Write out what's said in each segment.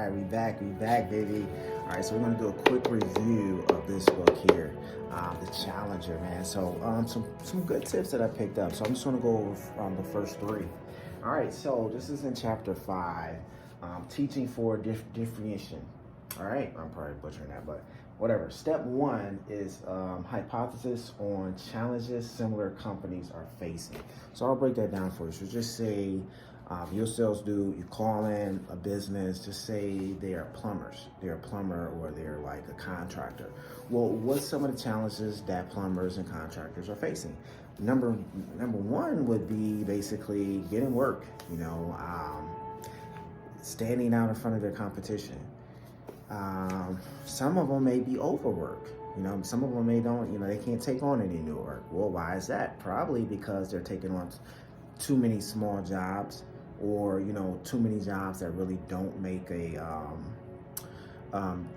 right, we back, baby. All right, so we're gonna do a quick review of this book here, The Challenger, man. So, some good tips that I picked up. So I'm just gonna go over the first three. All right, so this is in chapter 5, teaching for differentiation. All right, I'm probably butchering that, but whatever. Step 1 is hypothesis on challenges similar companies are facing. So I'll break that down for you. So just say your sales dude, you call in a business, just say they are plumbers. They're a plumber or they're like a contractor. Well, what's some of the challenges that plumbers and contractors are facing? Number one would be basically getting work, standing out in front of their competition. Some of them may be overworked. Some of them they can't take on any new work. Well, why is that? Probably because they're taking on too many small jobs, or too many jobs that really don't make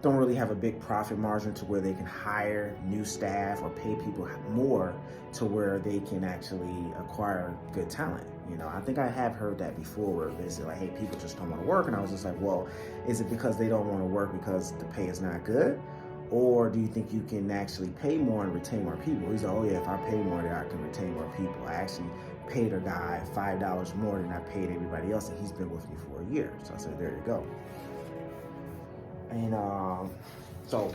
don't really have a big profit margin to where they can hire new staff or pay people more to where they can actually acquire good talent. I think I have heard that before, where they say like, hey, people just don't want to work. And I was just like, well, is it because they don't want to work because the pay is not good? Or do you think you can actually pay more and retain more people? He's like, oh yeah, if I pay more, then I can retain more people. I actually paid a guy $5 more than I paid everybody else, and he's been with me for a year. So I said, there you go. And so,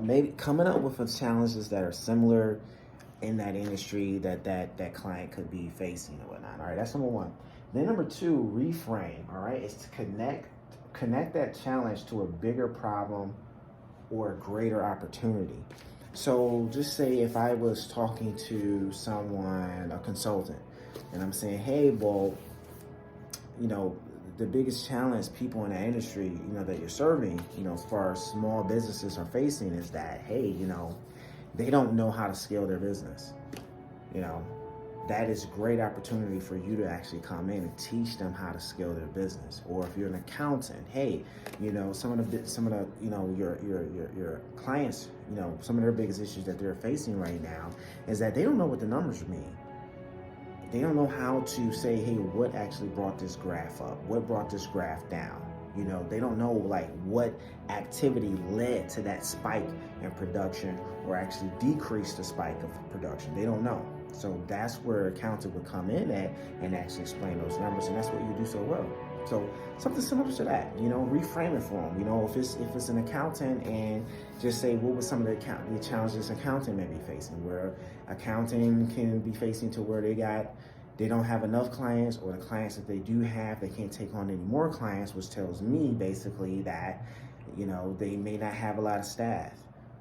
maybe coming up with challenges that are similar in that industry that client could be facing or whatnot. All right, that's number 1. Then number 2, reframe. All right, is to connect that challenge to a bigger problem or a greater opportunity. So just say if I was talking to someone, a consultant, and I'm saying, hey, well, the biggest challenge people in the industry, that you're serving, as far as small businesses are facing is that, hey, they don't know how to scale their business. That is a great opportunity for you to actually come in and teach them how to scale their business. Or if you're an accountant, hey, some of the your clients, some of their biggest issues that they're facing right now is that they don't know what the numbers mean. They don't know how to say, hey, what actually brought this graph up? What brought this graph down? They don't know what activity led to that spike in production or actually decreased the spike of production. They don't know. So that's where accountant would come in at and actually explain those numbers, and that's what you do so well. So something similar to that, reframe it for them. If it's an accountant, and just say what were some of the challenges accountant may be facing, where accounting can be facing to where they don't have enough clients, or the clients that they do have, they can't take on any more clients, which tells me basically that, they may not have a lot of staff,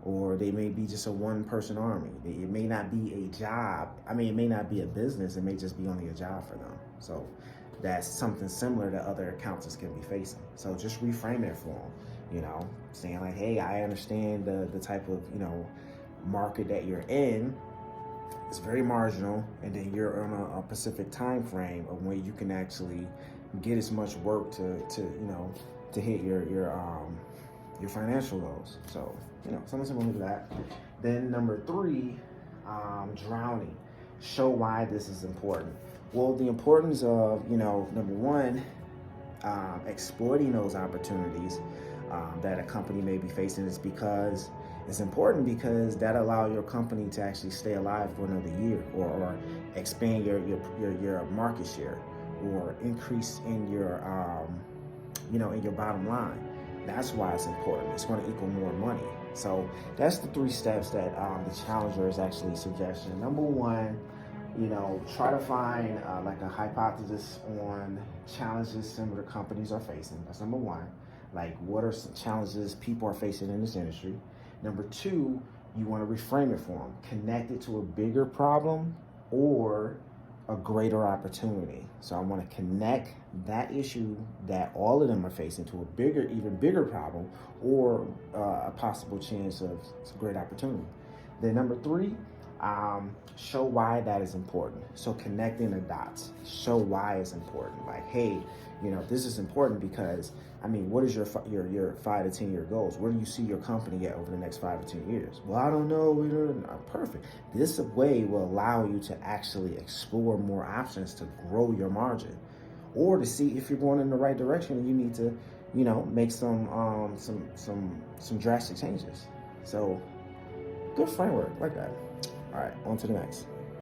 or they may be just a one-person army. It may not be a job. It may not be a business. It may just be only a job for them. So that's something similar that other accountants can be facing. So just reframe it for them, saying like, hey, I understand the type of, market that you're in. It's very marginal, and then you're on a specific time frame of when you can actually get as much work to hit your financial goals. So, something similar to that. Then number 3, drowning. Show why this is important. Well, the importance of, number 1, exploiting those opportunities that a company may be facing is because it's important, because that allow your company to actually stay alive for another year, or expand your market share, or increase in your in your bottom line. That's why it's important. It's going to equal more money. So that's the 3 steps that the Challenger is actually suggesting. Number 1, try to find like a hypothesis on challenges similar companies are facing. That's number 1. Like, what are some challenges people are facing in this industry? Number 2, you want to reframe it for them. Connect it to a bigger problem or a greater opportunity. So I want to connect that issue that all of them are facing to a even bigger problem, or a possible chance of some great opportunity. Then number 3, show why that is important. So connecting the dots, show why it's important. Like, hey, this is important because, what is your 5 to 10 year goals? Where do you see your company at over the next 5 to 10 years? Well, I don't know. Perfect. This way will allow you to actually explore more options to grow your margin, or to see if you're going in the right direction and you need to, make some drastic changes. So good framework like that. All right, on to the next.